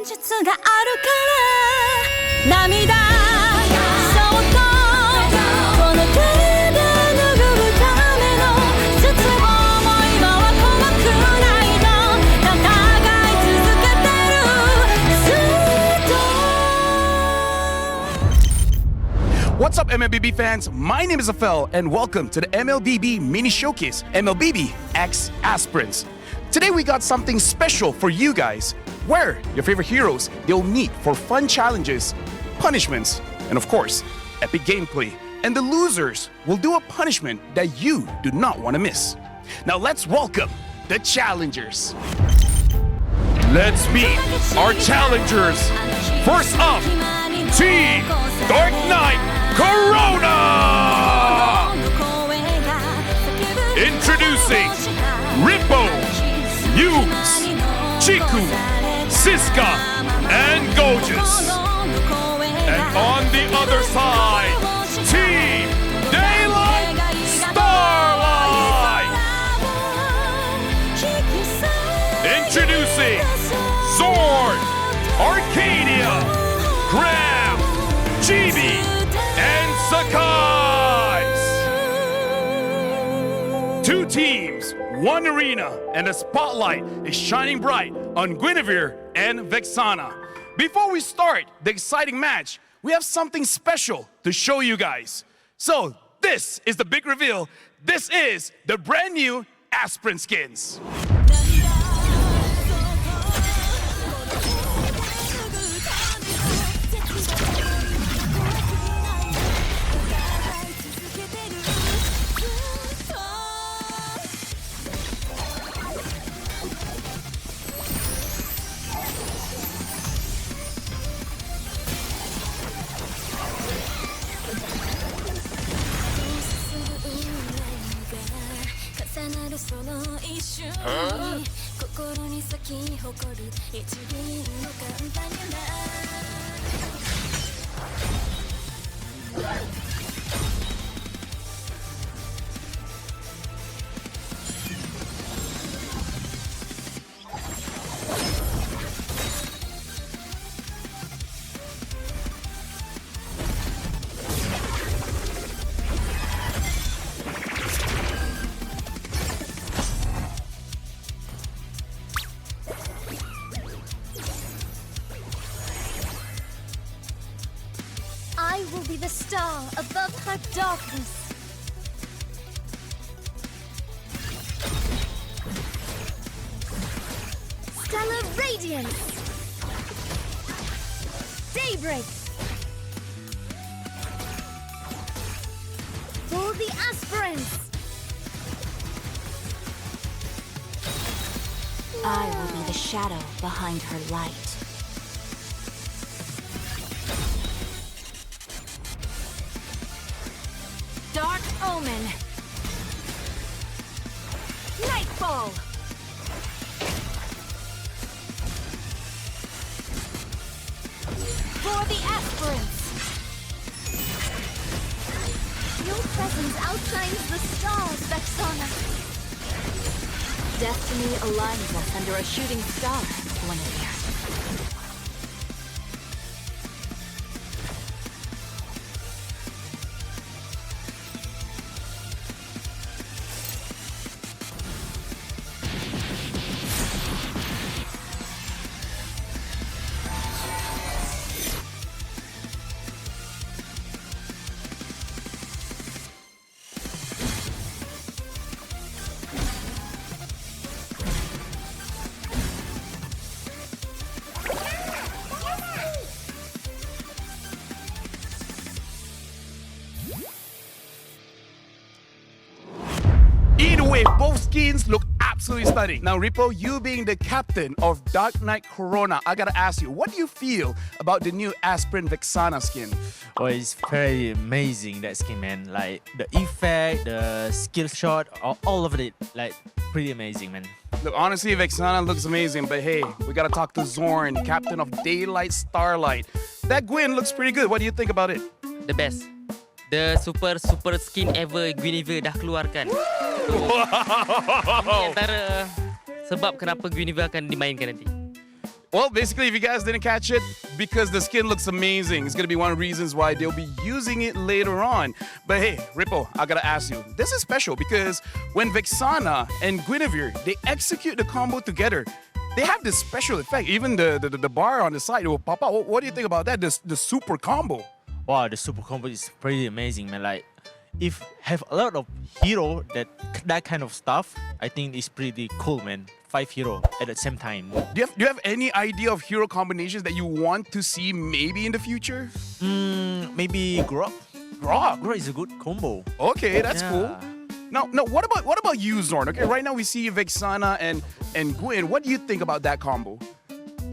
術があるから涙そっとこの体拭うための切ない想いは怖くないの戦い続けてるずっと What's up, MLBB fans? My name is Afel, and welcome to the MLBB Mini Showcase, MLBB X Aspirants. Today we got something special for you guys, where your favorite heroes, they'll meet for fun challenges, punishments, and of course, epic gameplay. And the losers will do a punishment that you do not want to miss. Now let's welcome the challengers. Let's meet our challengers. First up, Team Dark Knight Corona! Introducing Rippo, Yubes, Chiku, Siska, and Gorgeous. And on the other side, Team Daylight Starlight. Introducing Zord, Arcadia, Graham, Chibi, and Sakai's. Two teams, one arena, and the spotlight is shining bright on Guinevere and Vexana. Before we start the exciting match, we have something special to show you guys. So this is the big reveal. This is the brand new Aspirant skins. I will be the star above her darkness. Stellar radiance. Daybreak. For the aspirants. I will be the shadow behind her light. Dark Omen. Nightfall. For the aspirants. Your presence outshines the stars, Vexana. Destiny aligns us under a shooting star, Guinevere. Either way, both skins look absolutely stunning. Now, Rippo, you being the captain of Dark Knight Corona, I gotta ask you, what do you feel about the new Aspirant Vexana skin? Oh, it's very amazing, that skin, man. Like, the effect, the skill shot, all of it, like, pretty amazing, man. Look, honestly, Vexana looks amazing, but hey, we gotta talk to Zorn, captain of Daylight Starlight. That Gwyn looks pretty good. What do you think about it? The best. The super skin ever Guinevere dah keluarkan. Wow. Ini antara sebab kenapa Guinevere akan dimainkan nanti. Well, basically, if you guys didn't catch it, because the skin looks amazing, it's gonna be one of the reasons why they'll be using it later on. But hey, Ripple, I gotta ask you, this is special because when Vexana and Guinevere, they execute the combo together, they have this special effect. Even the bar on the side will pop out. What do you think about that? The super combo. Wow, the super combo is pretty amazing, man. Like, if have a lot of hero that kind of stuff, I think it's pretty cool, man. 5 hero at the same time. Do you have any idea of hero combinations that you want to see maybe in the future? Maybe Grok. Grok. Grok is a good combo. Okay, that's Yeah. cool. Now, what about you, Zorn? Okay, right now we see Vexana and Gwyn. What do you think about that combo?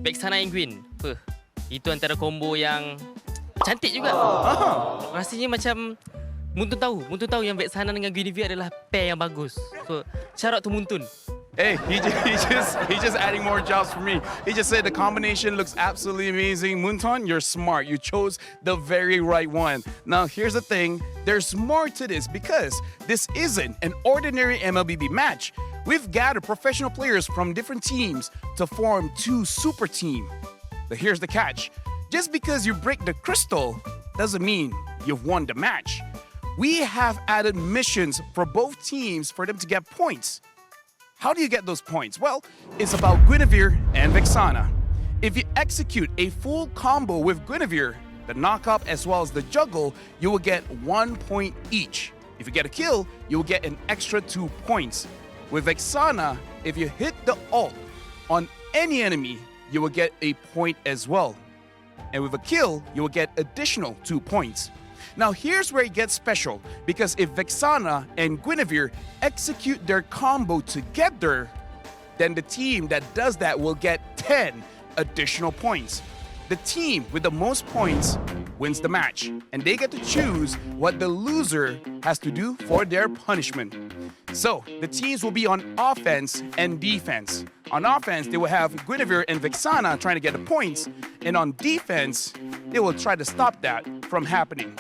Vexana and Gwyn. Itu antara combo yang cantik juga. Rasanya macam Muntun tahu yang Vexana dengan Guinevere adalah pair yang bagus. So, shout out to Muntun. Hey, he just adding more jobs for me. He just said the combination looks absolutely amazing. Munton, you're smart. You chose the very right one. Now, here's the thing. There's more to this because this isn't an ordinary MLBB match. We've gathered professional players from different teams to form 2 super teams. But here's the catch. Just because you break the crystal doesn't mean you've won the match. We have added missions for both teams for them to get points. How do you get those points? Well, it's about Guinevere and Vexana. If you execute a full combo with Guinevere, the knock-up as well as the juggle, you will get 1 point each. If you get a kill, you will get an extra 2 points. With Vexana, if you hit the ult on any enemy, you will get a point as well. And with a kill, you will get additional 2 points. Now here's where it gets special, because if Vexana and Guinevere execute their combo together, then the team that does that will get 10 additional points. The team with the most points wins the match, and they get to choose what the loser has to do for their punishment. So the teams will be on offense and defense. On offense, they will have Guinevere and Vexana trying to get the points, and on defense, they will try to stop that from happening.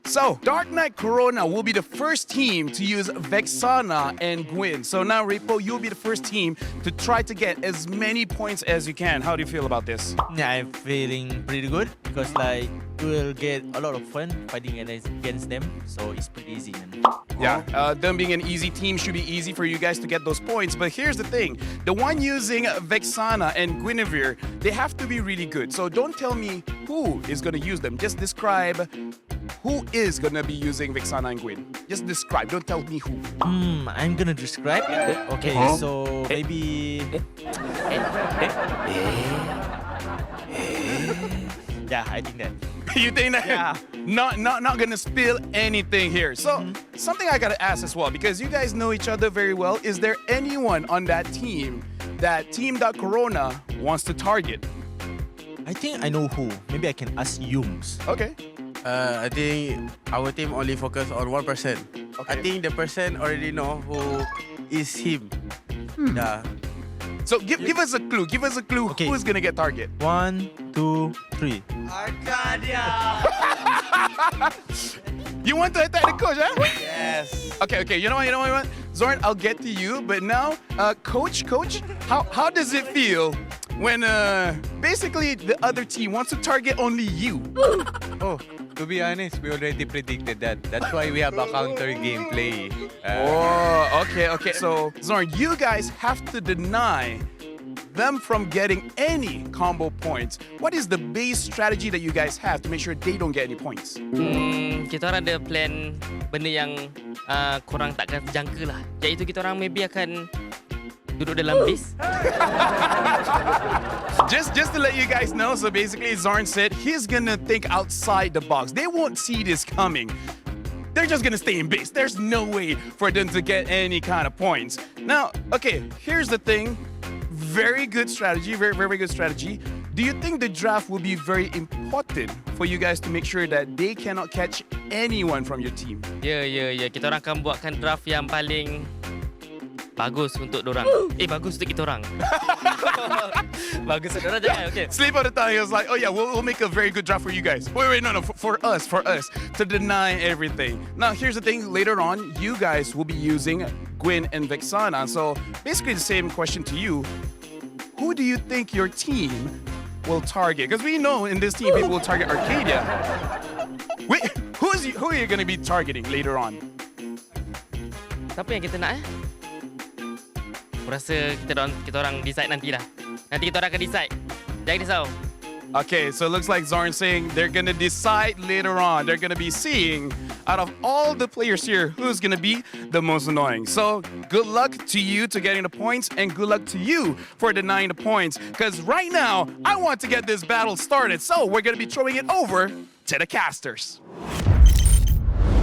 So, Dark Knight Corona will be the first team to use Vexana and Gwyn. So now, Repo, you'll be the first team to try to get as many points as you can. How do you feel about this? Yeah, I'm feeling pretty good because like we'll get a lot of fun fighting against them. So it's pretty easy, man. Yeah, them being an easy team should be easy for you guys to get those points. But here's the thing. The one using Vexana and Guinevere, they have to be really good. So don't tell me who is going to use them. Just describe who is going to be using Vexana and Gwyn. Just describe. Don't tell me who. I'm gonna describe. Okay, so maybe. Yeah, I think that. You think that? Yeah. Not gonna spill anything here. So something I gotta ask as well, because you guys know each other very well. Is there anyone on that team that Team.Corona wants to target? I think I know who. Maybe I can ask Yums. Okay. I think our team only focus on one person. I think the person already know who is him. Yeah. So give us a clue. Give us a clue. Okay. Who's gonna get target? 1, 2, 3. You want to attack the coach, huh? Yes. Okay. You know what? Zorn, I'll get to you. But now, coach, how does it feel when basically the other team wants to target only you? Oh, to be honest, we already predicted that. That's why we have a counter gameplay. Okay. So, Zorn, you guys have to deny them from getting any combo points. What is the base strategy that you guys have to make sure they don't get any points? Kita orang ada plan benda yang korang takkan jangka lah. Iaitu kita orang maybe akan duduk dalam base. Just to let you guys know, so basically Zorn said he's gonna think outside the box. They won't see this coming. They're just gonna stay in base. There's no way for them to get any kind of points. Now, okay, here's the thing. Very good strategy, very good strategy. Do you think the draft will be very important for you guys to make sure that they cannot catch anyone from your team? Ya. Kita orang akan buatkan draft yang paling bagus untuk dorang. Bagus untuk kita orang. Bagus untuk dorang jangan. Okay. Sleep on the tongue. He was like, oh yeah, we'll make a very good draft for you guys. Wait, no, for us, to deny everything. Now, here's the thing. Later on, you guys will be using Gwyn and Vexana. So basically the same question to you. who do you think your team will target? Because we know in this team people will target Arcadia. Wait, who are you going to be targeting later on? Siapa yang kita nak Aku rasa kita orang decide nanti lah. Nanti kita orang akan decide. Jangan risau. Okay, so it looks like Zorn's saying they're going to decide later on. They're going to be seeing out of all the players here who's going to be the most annoying. So good luck to you to getting the points and good luck to you for denying the points. Because right now, I want to get this battle started. So we're going to be throwing it over to the casters.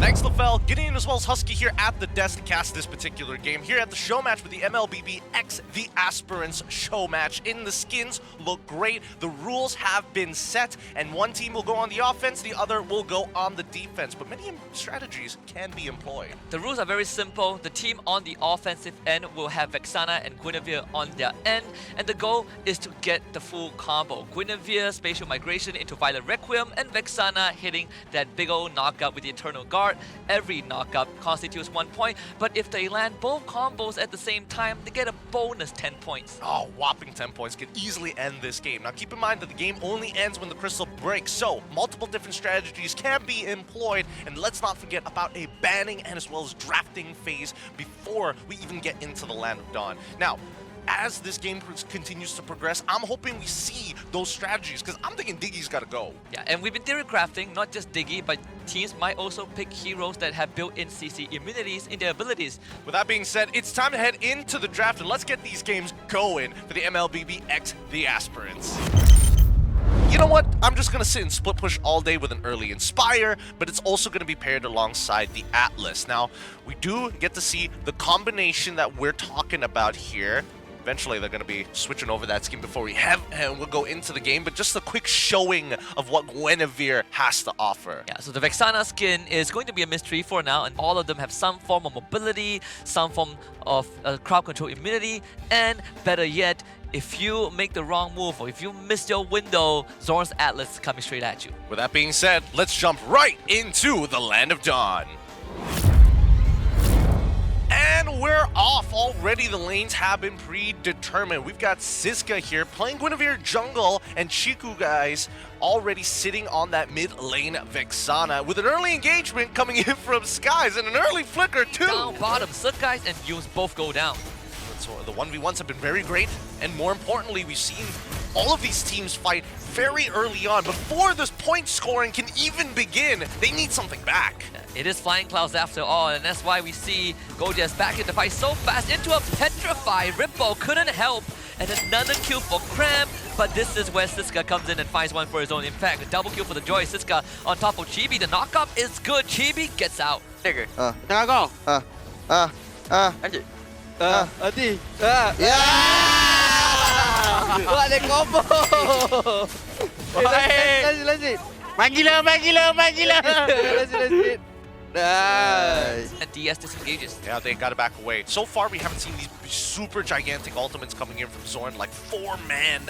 Thanks, LaFell. Gideon as well as Husky here at the desk to cast this particular game. Here at the show match with the MLBB X the Aspirants show match. In the skins look great. The rules have been set, and one team will go on the offense, the other will go on the defense. But many strategies can be employed. The rules are very simple. The team on the offensive end will have Vexana and Guinevere on their end, and the goal is to get the full combo. Guinevere spatial migration into Violet Requiem, and Vexana hitting that big old knockout with the Eternal Guard. Every knockup constitutes 1 point, but if they land both combos at the same time, they get a bonus 10 points. Oh, whopping 10 points can easily end this game. Now keep in mind that the game only ends when the crystal breaks, so multiple different strategies can be employed, and let's not forget about a banning and as well as drafting phase before we even get into the Land of Dawn. Now, as this game continues to progress, I'm hoping we see those strategies, because I'm thinking Diggy's got to go. Yeah, and we've been theory crafting, not just Diggy, but teams might also pick heroes that have built-in CC immunities in their abilities. With that being said, it's time to head into the draft, and let's get these games going for the MLBB X the Aspirants. You know what? I'm just going to sit and split push all day with an early Inspire, but it's also going to be paired alongside the Atlas. Now, we do get to see the combination that we're talking about here. Eventually, they're going to be switching over that skin before we'll go into the game, but just a quick showing of what Guinevere has to offer. Yeah, so the Vexana skin is going to be a mystery for now, and all of them have some form of mobility, some form of crowd control immunity, and better yet, if you make the wrong move or if you miss your window, Zorn's Atlas is coming straight at you. With that being said, let's jump right into the Land of Dawn. And we're off already. The lanes have been predetermined. We've got Siska here playing Guinevere jungle, and Chiku guys already sitting on that mid lane Vexana with an early engagement coming in from Skies and an early flicker too. Down bottom, Skies and Yumes both go down. So the 1v1s have been very great, and more importantly, we've seen all of these teams fight very early on. Before this point scoring can even begin, they need something back. It is Flying Clouds after all, and that's why we see Gojas back in the fight so fast into a Petrify. Ripple couldn't help, and another kill for Cram, but this is where Siska comes in and finds one for his own impact. A double kill for the Joy. Siska on top of Chibi. The knockup is good. Chibi gets out. Tengah kau. Lanjut. Hati. Ya. Buat dia combo. Lanjut. Main gila. Lanjut. Nice. And DS disengages. Yeah, they gotta back away. So far, we haven't seen these super gigantic ultimates coming in from Zorn, like four-man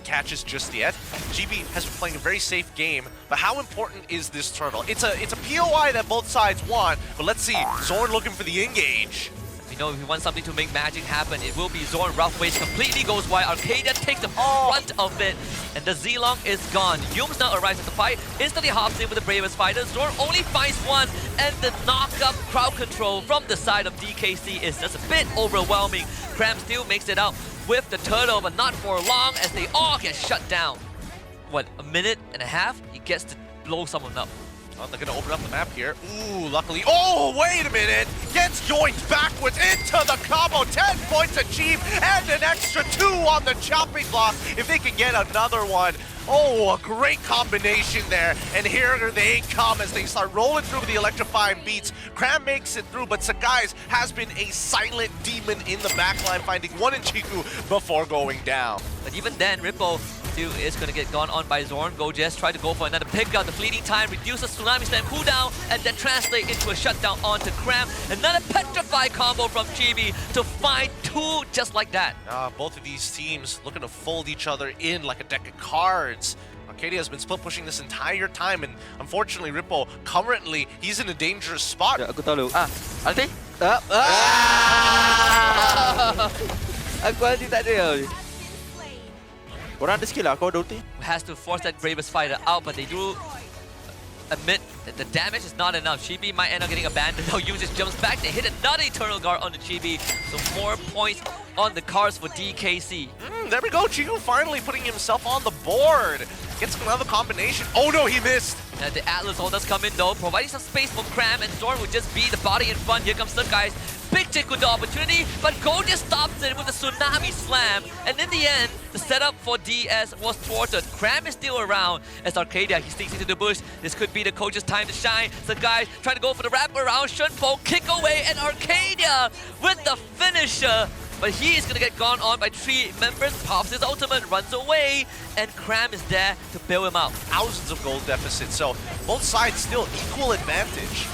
catches just yet. GB has been playing a very safe game, but how important is this turtle? It's a POI that both sides want, but let's see. Zorn looking for the engage. You know, if you want something to make magic happen, it will be Zorn. Rough Waves completely goes wide. Arcadia takes the front of it, and the Zilong is gone. Yumes now arrives at the fight, instantly hops in with the bravest fighter. Zorn only finds one, and the knock-up crowd control from the side of DKC is just a bit overwhelming. Cram still makes it out with the turtle, but not for long as they all get shut down. What, a minute and a half? He gets to blow someone up. Oh, they're gonna open up the map here. Ooh, luckily. Oh, wait a minute! Gets yoinked backwards into the combo. 10 points achieved and an extra 2 on the chopping block. If they can get another one. Oh, a great combination there. And here they come as they start rolling through the electrifying beats. Cram makes it through, but Sagai's has been a silent demon in the backline, finding one in Chiku before going down. But even then, Ripple still is going to get gone on by Zorn. Gojas try to go for another pickup. The fleeting time reduces Tsunami Slam cooldown and then translate into a shutdown onto Cram. Another Petrify combo from Chibi to find 2 just like that. Both of these teams looking to fold each other in like a deck of cards. Arcadia has been split pushing this entire time, and unfortunately Ripple currently he's in a dangerous spot. Aku tahu. Ulti? Aku ulti tak ada. Korang ada skill lah, kau ada ulti. Has to force that bravest fighter out, but they do admit that the damage is not enough. Chibi might end up getting abandoned. Now Yum just jumps back. They hit another Eternal Guard on the Chibi. So more points on the cards for DKC. There we go. Chico finally putting himself on the board. Gets another combination. Oh no, he missed. And the Atlas all does come in though, providing some space for Cram, and Zorn would just be the body in front. Here comes the guys. Big Chick with the opportunity, but Go just stops it with a tsunami slam. And in the end, the setup for DS was thwarted. Cram is still around as Arcadia, he sneaks into the bush. This could be the coach's time to shine. The guys trying to go for the wrap around. Shunpo kick away, and Arcadia with the finisher. But he is going to get gone on by 3 members. Pops his ultimate, runs away, and Cram is there to bail him out. Thousands of gold deficit, so both sides still equal advantage.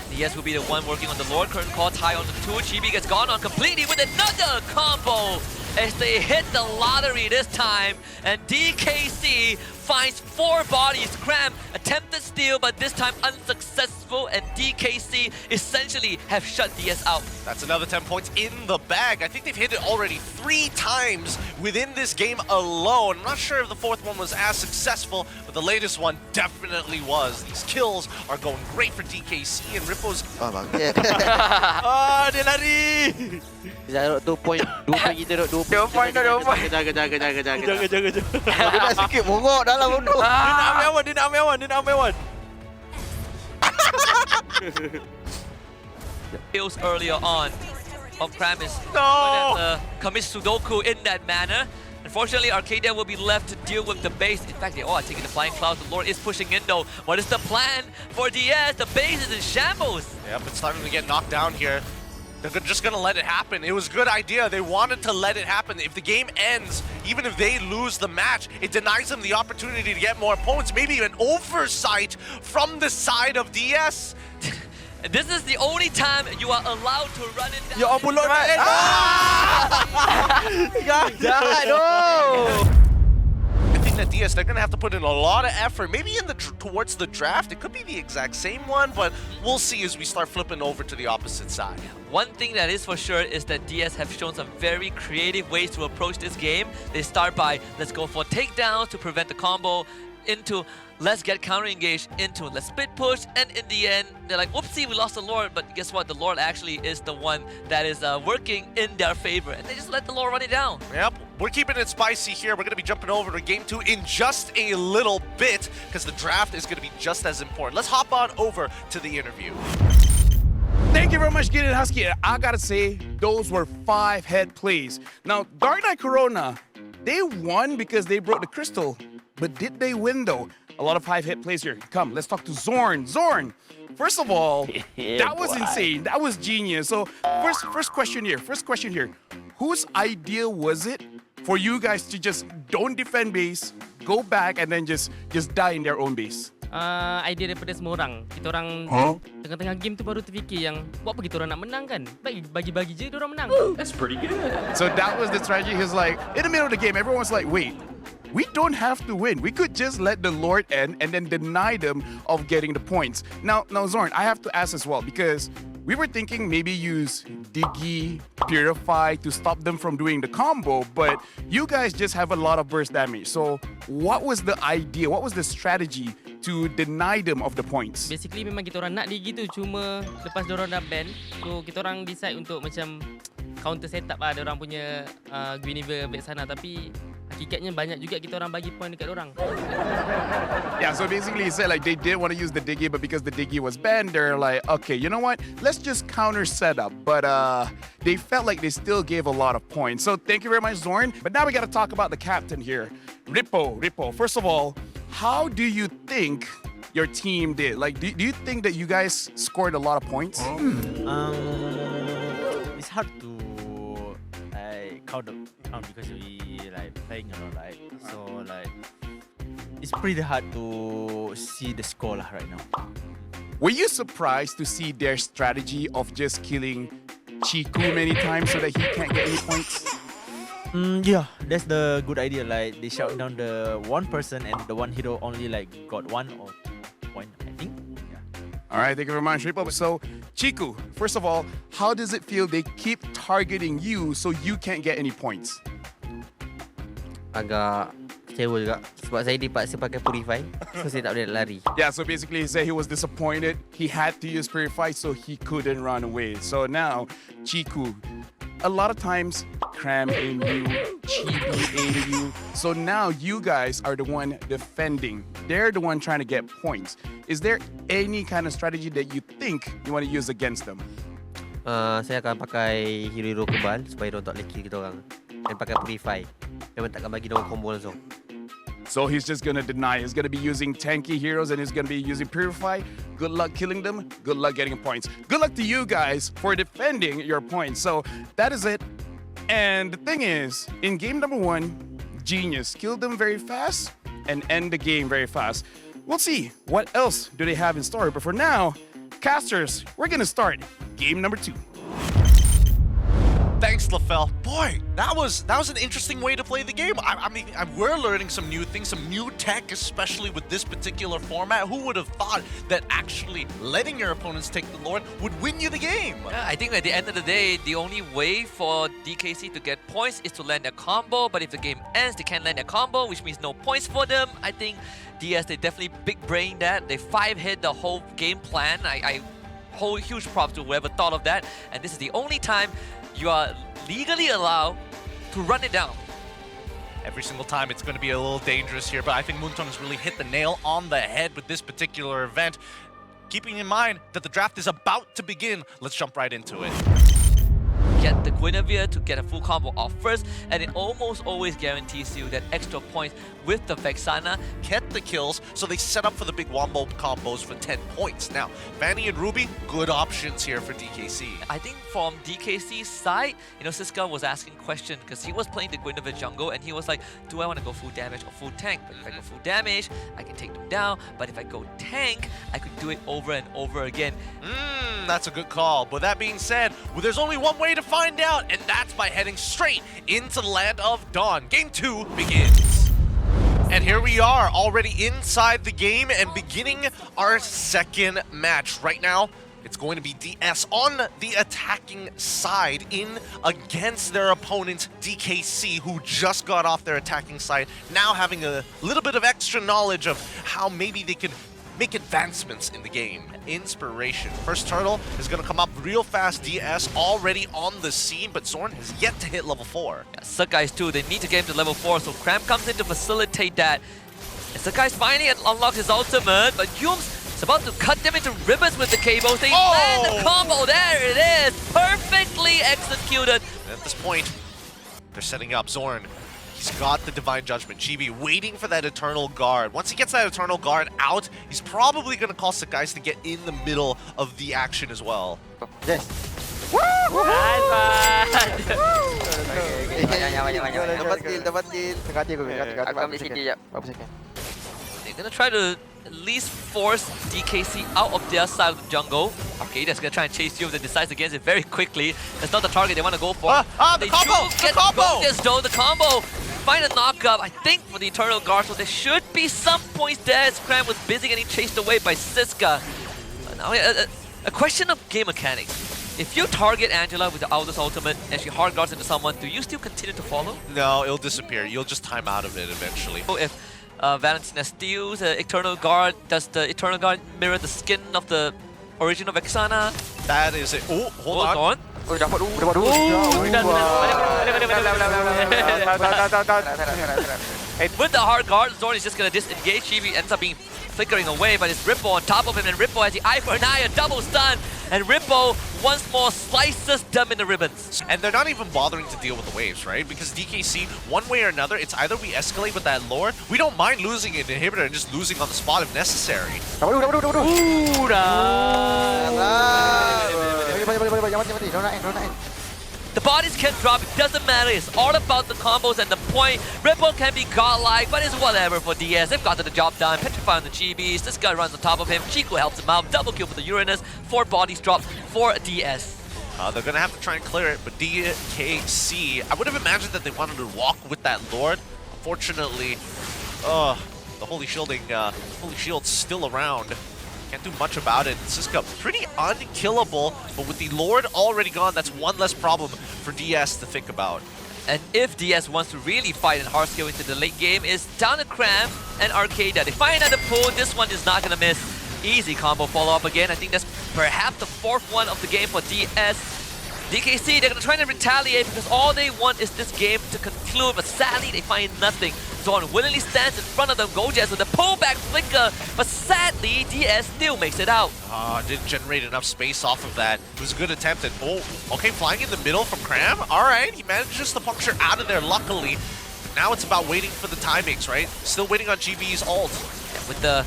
DS will be the one working on the Lord. Curtain call tie on the 2. Chibi gets gone on completely with another combo as they hit the lottery this time. And DKC finds 4 bodies. Cram attempted steal, but this time unsuccessful. And DKC essentially have shut DS out. That's another 10 points in the bag. I think they've hit it already 3 times within this game alone. I'm not sure if the 4th one was as successful, but the latest one definitely was. These kills are going great for DKC, and Rippo's... Oh, bagus. Ah, dia lari. Kita 2 point kita 2 point. Jaga. Dia nak sikit bongok dalam bodoh. Dia nak ambil awan. Kills earlier on of Cram is commit Sudoku in that manner. Unfortunately, Arcadia will be left to deal with the base. In fact, they all are taking the Flying Clouds. The Lord is pushing in though. What is the plan for DS? The base is in shambles. Yep, it's starting to get knocked down here. They're just gonna let it happen. It was a good idea. They wanted to let it happen. If the game ends, even if they lose the match, it denies them the opportunity to get more points. Maybe an oversight from the side of DS. And this is the only time you are allowed to run it down. Ya ampun, Lord. I think that DS, they're gonna have to put in a lot of effort. Maybe in the towards the draft, it could be the exact same one, but we'll see as we start flipping over to the opposite side. One thing that is for sure is that DS have shown some very creative ways to approach this game. They start by, let's go for takedowns to prevent the combo, into let's get counter-engaged, into let's split push, and in the end, they're like, whoopsie, we lost the Lord, but guess what? The Lord actually is the one that is working in their favor, and they just let the Lord run it down. Yep, we're keeping it spicy here. We're going to be jumping over to Game 2 in just a little bit, because the draft is going to be just as important. Let's hop on over to the interview. Thank you very much, Gideon Husky. I gotta say, those were 5-head plays. Now, Dark Knight Corona, they won because they broke the crystal. But did they win though? A lot of 5-hit plays here. Come, let's talk to Zorn. Zorn, first of all, that was insane. That was genius. So first question here. Whose idea was it for you guys to just don't defend base, go back, and then just die in their own base? Idea daripada semua orang. Kita orang tengah-tengah game tu baru terfikir yang buat apa kita orang nak menang kan? Bagi-bagi je dia orang menang. That's pretty good. So that was the strategy. He's like, in the middle of the game, everyone was like, wait, we don't have to win. We could just let the Lord end and then deny them of getting the points. Now Zorn, I have to ask as well, because we were thinking maybe use Diggy, Purify to stop them from doing the combo, but you guys just have a lot of burst damage. So what was the idea? What was the strategy to deny them of the points? Basically memang kita orang nak Digi tu, cuma lepas diorang dah ban, so kita orang decide untuk macam counter setup lah diorang punya Guinevere Vexana, tapi hakikatnya banyak juga kita orang bagi point dekat diorang. Yeah, so basically he said like they did want to use the Diggy, but because the Diggy was banned, they're like, okay, you know what? Let's just counter setup. But they felt like they still gave a lot of points. So thank you very much, Zorn. But now we got to talk about the captain here. Rippo, first of all, how do you think your team did? Like, do you think that you guys scored a lot of points? It's hard to count because we like playing a lot, right? So like it's pretty hard to see the score right now. Were you surprised to see their strategy of just killing Chiku many times so that he can't get any points? Yeah, that's the good idea. Like they shut down the one person and the one hero only like got 1 or 2 point, I think. Yeah. All right, thank you very much, Rippo. So Chiku, first of all, how does it feel they keep targeting you so you can't get any points? Agak kecewa juga. Sebab saya dipaksa pakai Purify. So saya tak boleh lari. Yeah, so basically he said he was disappointed. He had to use Purify so he couldn't run away. So now, Chiku, a lot of times Cram in you, Chibi in you. So now you guys are the one defending. They're the one trying to get points. Is there any kind of strategy that you think you want to use against them? Saya akan pakai hero kebal supaya dia tak boleh kill kita orang. Dan pakai Purify. Memang takkan bagi dia orang combo langsung. So he's just gonna deny. He's gonna be using tanky heroes and he's gonna be using Purify. Good luck killing them. Good luck getting points. Good luck to you guys for defending your points. So that is it. And the thing is, in game number 1, Genius killed them very fast and end the game very fast. We'll see what else do they have in store. But for now, casters, we're gonna start game number 2. Thanks, LaFell. Boy, that was an interesting way to play the game. I mean, we're learning some new things, some new tech, especially with this particular format. Who would have thought that actually letting your opponents take the Lord would win you the game? Yeah, I think at the end of the day, the only way for DKC to get points is to land a combo. But if the game ends, they can't land a combo, which means no points for them. I think DS, they definitely big brain that. They 5-hit the whole game plan. I hold huge props to whoever thought of that. And this is the only time you are legally allowed to run it down. Every single time it's going to be a little dangerous here, but I think Moonton has really hit the nail on the head with this particular event. Keeping in mind that the draft is about to begin, let's jump right into it. Get the Guinevere to get a full combo off first, and it almost always guarantees you that extra point with the Vexana. Get the kills, so they set up for the big wombo combos for 10 points. Now, Fanny and Ruby, good options here for DKC. I think from DKC's side, Siska was asking questions because he was playing the Guinevere jungle and he was like, do I want to go full damage or full tank? But if I go full damage, I can take them down. But if I go tank, I could do it over and over again. That's a good call. But that being said, well, there's only one way to find out, and that's by heading straight into the Land of Dawn. Game 2 begins. And here we are, already inside the game and beginning our second match. Right now, it's going to be DS on the attacking side in against their opponent, DKC, who just got off their attacking side, now having a little bit of extra knowledge of how maybe they can make advancements in the game. Inspiration. First turtle is going to come up real fast. DS already on the scene, but Zorn has yet to hit level 4. Yeah, Sakai's too, they need to get him to level 4, so Cram comes in to facilitate that. And Sakai's finally unlocked his ultimate, but Yums is about to cut them into ribbons with the cables. They land the combo, there it is! Perfectly executed. And at this point, they're setting up Zorn. He's got the Divine Judgment. GB waiting for that Eternal Guard. Once he gets that Eternal Guard out, he's probably going to call Sakai's to get in the middle of the action as well. Yes. Dapat kill. Tengah hati aku. Aku ambil sikit jap. Berapa second? They're going to try to at least force DKC out of their side of the jungle. Okay, that's going to try and chase you if they decides against it very quickly. That's not the target they want to go for. The combo! Get The combo! bonus though, the combo! Find a knockup, I think, for the Eternal Guard, so there should be some points there as Cram was busy getting chased away by Siska. Now, a question of game mechanics. If you target Angela with the Aldous ultimate and she hard guards into someone, do you still continue to follow? No, it'll disappear. You'll just time out of it eventually. So if Valentina steals Eternal Guard, does the Eternal Guard mirror the skin of the original Vexana? That is it. Oh, hold on. Oh, dapat With the hard guard, Zorn is just gonna disengage. Chibi ends up being flickering away, but it's Rippo on top of him, and Rippo has the eye for an eye, a double stun, and Rippo once more slices them in the ribbons. And they're not even bothering to deal with the waves, right? Because DKC, one way or another, it's either we escalate with that Lord, we don't mind losing an inhibitor and just losing on the spot if necessary. The bodies can drop, it doesn't matter, it's all about the combos and the point. Ripple can be godlike, but it's whatever for DS. They've got the job done, petrifying the GBs, this guy runs on top of him, Chico helps him out, double kill for the Uranus, 4 bodies dropped for DS. They're going to have to try and clear it, but DKC, I would have imagined that they wanted to walk with that Lord. Unfortunately, the Holy Shield's still around. Can't do much about it. Siska pretty unkillable, but with the Lord already gone, that's one less problem for DS to think about. And if DS wants to really fight and hard skill into the late game, it's down to Cram and Arcadia. They find another pull. This one is not gonna miss. Easy combo follow-up again. I think that's perhaps the fourth one of the game for DS. DKC, they're gonna try to retaliate because all they want is this game to conclude, but sadly they find nothing. Zorn willingly stands in front of them, Gojaz with a pullback flicker, but sadly DS still makes it out. Didn't generate enough space off of that. It was a good attempt at, oh, okay, flying in the middle from Cram. All right, he manages to puncture out of there luckily. Now it's about waiting for the timings, right? Still waiting on GB's ult. Yeah, with the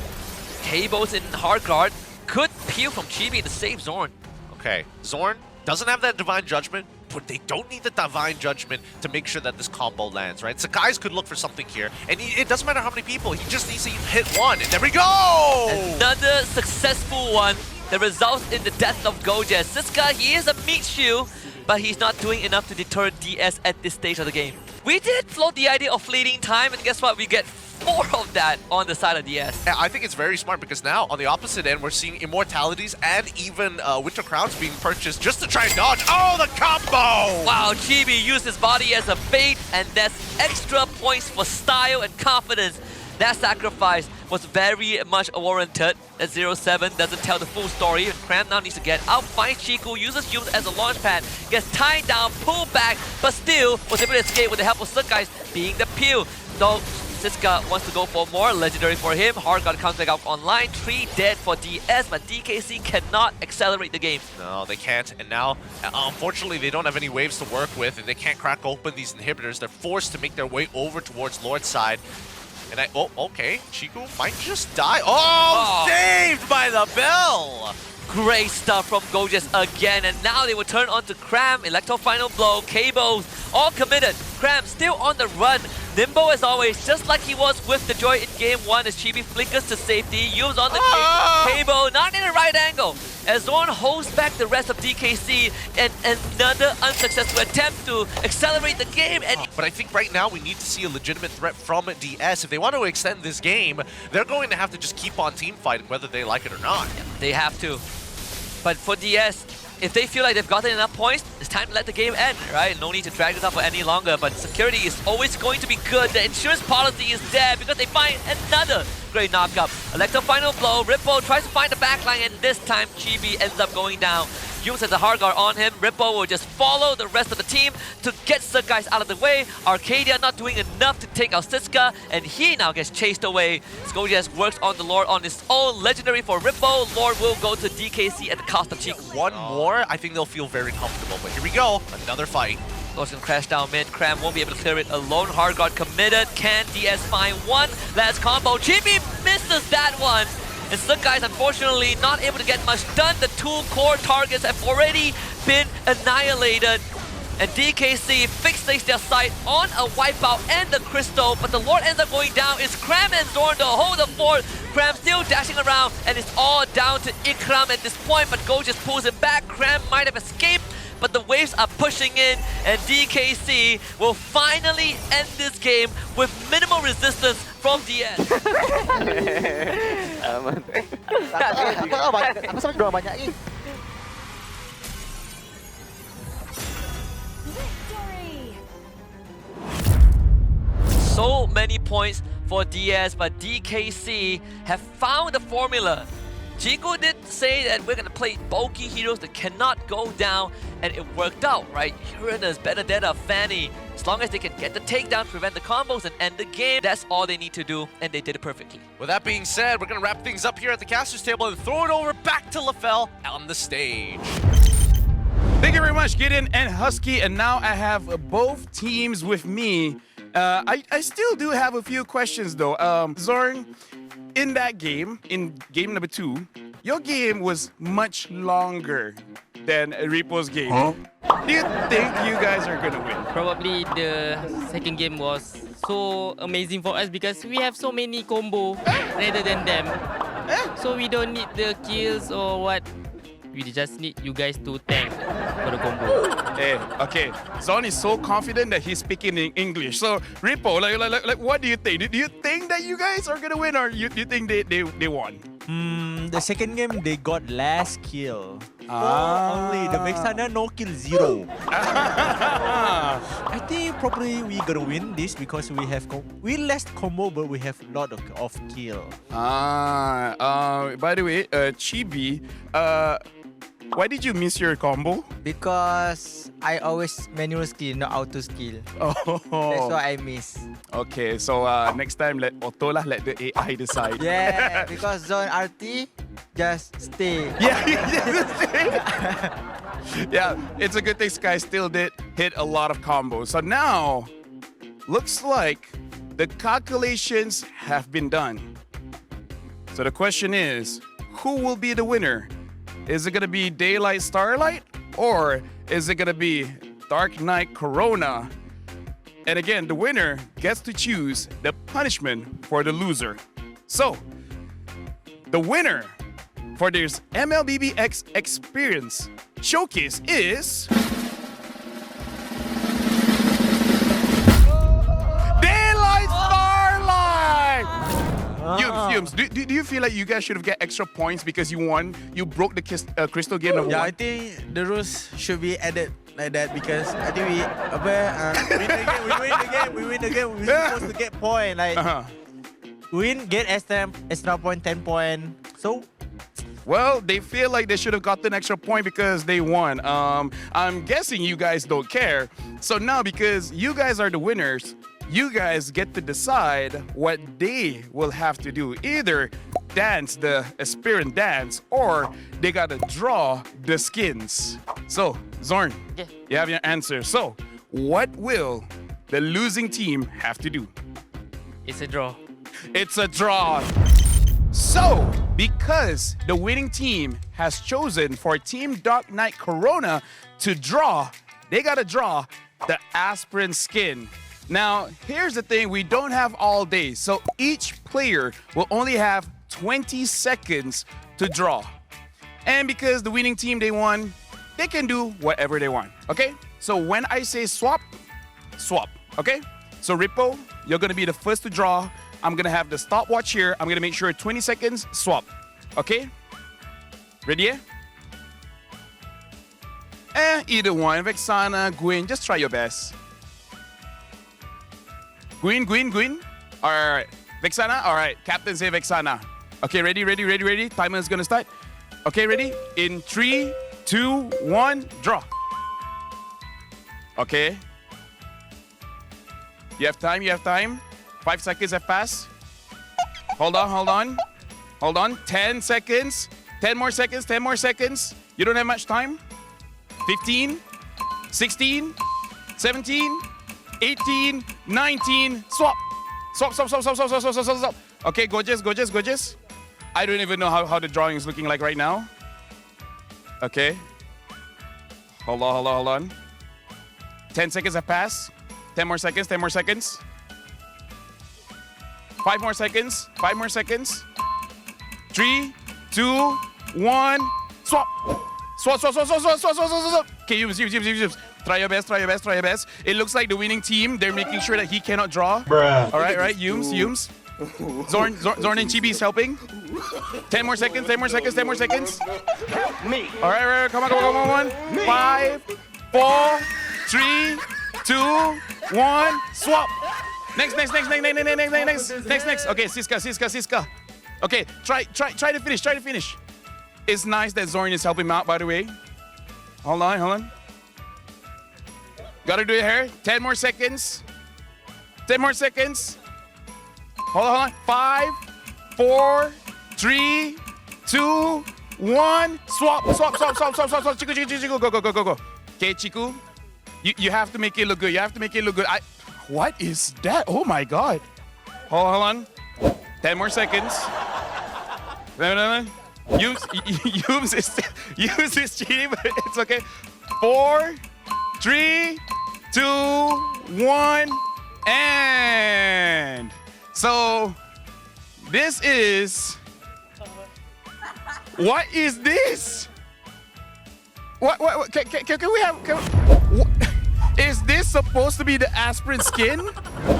K-Bows in hard guard, good peel from Chibi to save Zorn. Okay, Zorn doesn't have that Divine Judgment, but they don't need the Divine Judgment to make sure that this combo lands, right? So guys could look for something here, and it doesn't matter how many people, he just needs to hit one, and there we go! Another successful one that results in the death of Gojaz. Siska, he is a meat shoe, but he's not doing enough to deter DS at this stage of the game. We did float the idea of fleeting time, and guess what? We get more of that on the side of DS. Yeah, I think it's very smart because now on the opposite end, we're seeing Immortalities and even Winter Crowns being purchased just to try and dodge. Oh, the combo! Wow, Chibi used his body as a bait, and that's extra points for style and confidence. That sacrifice was very much warranted. At 0-7 doesn't tell the full story. Cram now needs to get out, finds Chiku, uses Yums as a launch pad, gets tied down, pulled back, but still was able to escape with the help of Suckeyes being the peel. So Siska wants to go for more, legendary for him. Hard Guard comes back out online, 3 dead for DS, but DKC cannot accelerate the game. No, they can't, and now, unfortunately, they don't have any waves to work with, and they can't crack open these inhibitors. They're forced to make their way over towards Lord's side. And oh, okay, Chiku might just die. Oh, saved by the bell! Great stuff from Gojaz again, and now they will turn on to Cram, Electro Final Blow, K-Bows, all committed. Cram still on the run. Nimble as always, just like he was with the Joy in Game 1 as Chibi flickers to safety, Yu's on the K-Bow, not in the right angle. As Zorn holds back the rest of DKC, and another unsuccessful attempt to accelerate the game. And but I think right now we need to see a legitimate threat from DS. If they want to extend this game, they're going to have to just keep on team fighting whether they like it or not. they have to. But for DS, if they feel like they've gotten enough points, it's time to let the game end, right? No need to drag this out for any longer, but security is always going to be good. The insurance policy is there because they find another great knockup. Electro Final Blow, Ripple tries to find the backline, and this time Chibi ends up going down. Yums has a hard guard on him. Ripple will just follow the rest of the team to get Suckeyes out of the way. Arcadia not doing enough to take out Siska, and he now gets chased away. Gojaz works on the Lord on his own. Legendary for Ripple. Lord will go to DKC at the cost of Chiku. One more, I think they'll feel very comfortable. But here we go, another fight. Lord's gonna crash down mid. Cram won't be able to clear it alone. Hard guard committed. Can DS find one last combo? Chibi misses that one. And Suckeyes, unfortunately, not able to get much done. The 2 core targets have already been annihilated. And DKC fixates their sight on a wipeout and the crystal, but the Lord ends up going down. It's Cram and Zorn to hold the fort. Cram still dashing around, and it's all down to Ikram at this point, but Go just pulls it back. Cram might have escaped, but the waves are pushing in, and DKC will finally end this game with minimal resistance from DS. Aku sampai doa banyak ni. Victory! So many points for DS, but DKC have found the formula. Chico did say that we're gonna play bulky heroes that cannot go down, and it worked out, right? Uranus, Benedetta, Fanny. As long as they can get the takedown, prevent the combos, and end the game, that's all they need to do, and they did it perfectly. With that being said, we're going to wrap things up here at the caster's table and throw it over back to LaFell on the stage. Thank you very much, Gideon and Husky. And now I have both teams with me. I still do have a few questions though. Zorn, in that game, in game number 2, your game was much longer than Ripo's game. Do you think you guys are gonna win? Probably the second game was so amazing for us because we have so many combo rather than them. So we don't need the kills or what. We just need you guys to tank for the combo. Okay. Zorn is so confident that he's speaking in English. So Ripo, like, what do you think? Do you think that you guys are gonna win, or you think they won? The second game they got less kill. Only the Vexana no kill 0. I think probably we gonna win this because we have we less combo but we have lot of kill. By the way, Chibi, why did you miss your combo? Because I always manual skill, not auto skill. Oh. That's why I miss. Okay, so next time let Auto lah, let the AI decide. Yeah, because zone RT, just stay. Yeah, yeah, it's a good thing Sky still did hit a lot of combos. So now, looks like the calculations have been done. So the question is, who will be the winner? Is it gonna be Daylight Starlight, or is it gonna be Dark Knight Corona? And again, the winner gets to choose the punishment for the loser. So, the winner for this MLBBX Experience Showcase is... Daylight Starlight! Yums, do you feel like you guys should have get extra points because you won? You broke the crystal game number Yeah, one? I think the rules should be added like that because I think we win the game. We supposed to get point like win, get extra point, 10 point. So Well, they feel like they should have gotten extra point because they won. I'm guessing you guys don't care. So now, because you guys are the winners, you guys get to decide what they will have to do. Either dance the Aspirant dance, or they gotta draw the skins. So, Zorn, Yeah. you have your answer. So, what will the losing team have to do? It's a draw. It's a draw. So, because the winning team has chosen for Team Dark Knight Corona to draw, they gotta draw the Aspirant skin. Now, here's the thing, we don't have all day, so each player will only have 20 seconds to draw. And because the winning team, they won, they can do whatever they want, okay? So when I say swap, swap, okay? So Rippo, you're gonna be the first to draw. I'm gonna have the stopwatch here. I'm gonna make sure 20 seconds, swap, okay? Ready? Either one, Vexana, Gwyn, just try your best. Gwyn. All right. Vexana, all right. Captain say Vexana. Okay, ready. Timer is gonna start. Okay, ready? In 3, 2, 1, draw. Okay. You have time. 5 seconds have passed. Hold on. 10 seconds. 10 more seconds. You don't have much time. 15, 16, 17, 18, 19, swap. Okay, gorgeous. I don't even know how the drawing is looking like right now. Okay. Hold on. 10 seconds have passed. 10 more seconds. 5 more seconds. 3, 2, 1, swap. Swap. Okay, Yums. Try your best. It looks like the winning team, they're making sure that he cannot draw. Bruh. All right, Yums. Zorn and Chibi is helping. 10 more seconds. Help me. All right, come on. 5, 4, 3, 2, 1, swap. Next. Okay, Siska. Okay, try to finish. It's nice that Zorn is helping him out, by the way. Hold on. Gotta do it here. 10 more seconds. Hold on. 5, 4, 3, 2, 1. Swap. Chiku. Go. Okay, Chiku. You have to make it look good. What is that? Oh my God. Hold on. 10 more seconds. No. Yums is cheating, but it's okay. 4, 3, 2, 1, and so this is. What is this? What? Can we have? Is this supposed to be the aspirant skin?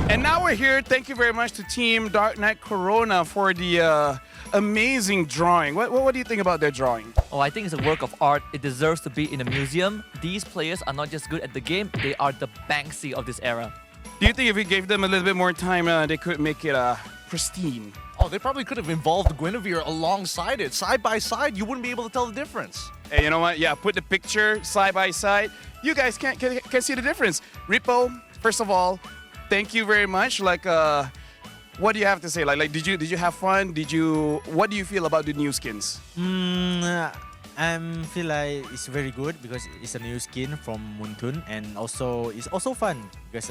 And now we're here. Thank you very much to Team Dark Knight Corona for the amazing drawing. What do you think about their drawing? Oh, I think it's a work of art. It deserves to be in a museum. These players are not just good at the game, they are the Banksy of this era. Do you think if we gave them a little bit more time, they could make it pristine? Oh, they probably could have involved Guinevere alongside it. Side by side, you wouldn't be able to tell the difference. Hey, you know what? Yeah, put the picture side by side. You guys can see the difference. Ripo, first of all, thank you very much. Like, what do you have to say? Like, did you have fun? What do you feel about the new skins? I feel like it's very good because it's a new skin from Muntun, and also it's also fun because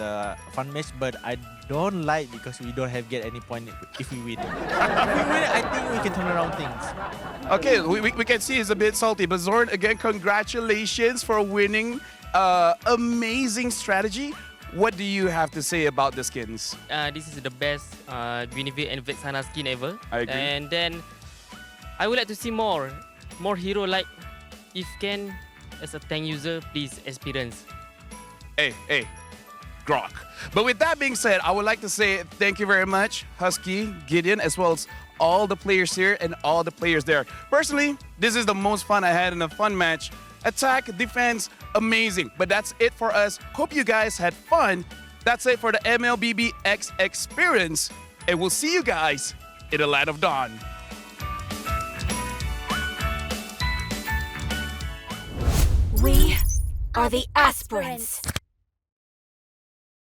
fun match. But I don't like because we don't have get any point if we win. If we win, I think we can turn around things. Okay, we can see he's a bit salty, but Zorn, again, congratulations for winning. Amazing strategy. What do you have to say about the skins? This is the best Guinevere and Vexana skin ever. I agree. And then I would like to see more hero like, if can, as a tank user, please Aspirants. Hey, Grok. But with that being said, I would like to say thank you very much, Husky, Gideon, as well as all the players here and all the players there. Personally, this is the most fun I had in a fun match. Attack, defense, amazing. But that's it for us. Hope you guys had fun. That's it for the MLBB X experience. And we'll see you guys in the Land of Dawn. We are the Aspirants.